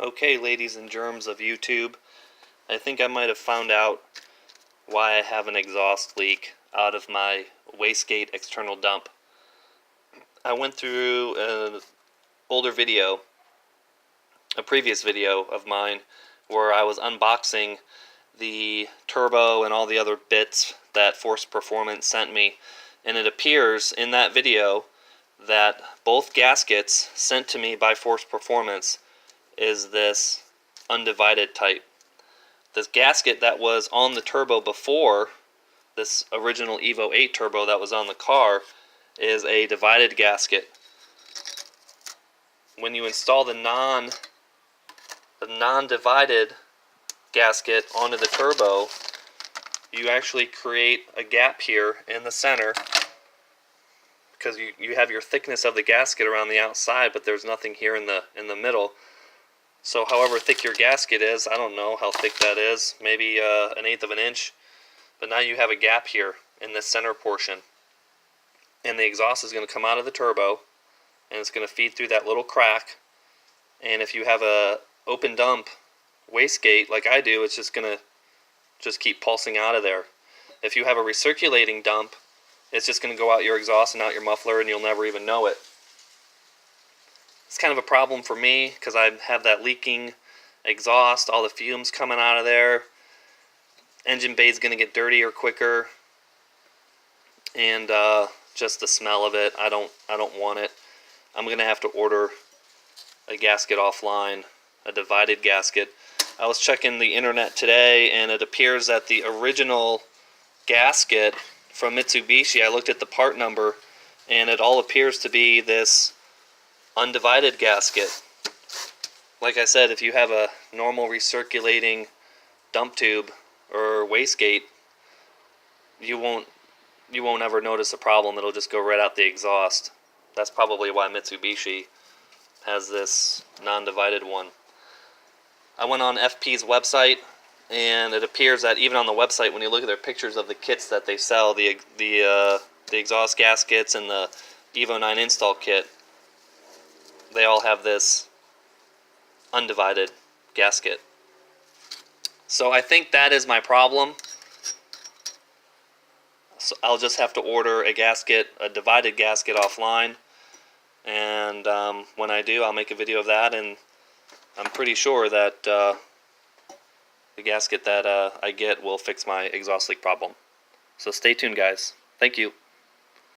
Okay, ladies and germs of YouTube, I think I might have found out why I have an exhaust leak out of my wastegate external dump. I went through an older video, a previous video of mine, where I was unboxing the turbo and all the other bits that Force Performance sent me, and it appears in that video that both gaskets sent to me by Force Performance is this undivided type. This gasket that was on the turbo before, this original Evo 8 turbo that was on the car, is a divided gasket. When you install the non-divided gasket onto the turbo, you actually create a gap here in the center, because you have your thickness of the gasket around the outside, but there's nothing here in the middle. So however thick your gasket is, I don't know how thick that is, maybe 1/8 of an inch, but now you have a gap here in the center portion. And the exhaust is going to come out of the turbo, and it's going to feed through that little crack. And if you have a open dump wastegate like I do, it's just going to keep pulsing out of there. If you have a recirculating dump, it's just going to go out your exhaust and out your muffler, and you'll never even know it. It's kind of a problem for me because I have that leaking exhaust, all the fumes coming out of there. Engine bay is going to get dirtier quicker, and just the smell of it, I don't want it. I'm going to have to order a gasket offline, a divided gasket. I was checking the internet today, and it appears that the original gasket from Mitsubishi, I looked at the part number, and it all appears to be this undivided gasket. Like I said, if you have a normal recirculating dump tube or wastegate, you won't ever notice a problem. It'll just go right out the exhaust. That's probably why Mitsubishi has this non-divided one. I went on FP's website, and it appears that even on the website, when you look at their pictures of the kits that they sell, the exhaust gaskets and the Evo 9 install kit, they all have this undivided gasket. So I think that is my problem. So I'll just have to order a gasket, a divided gasket offline, and when I do, I'll make a video of that, and I'm pretty sure that the gasket that I get will fix my exhaust leak problem. So stay tuned, guys. Thank you.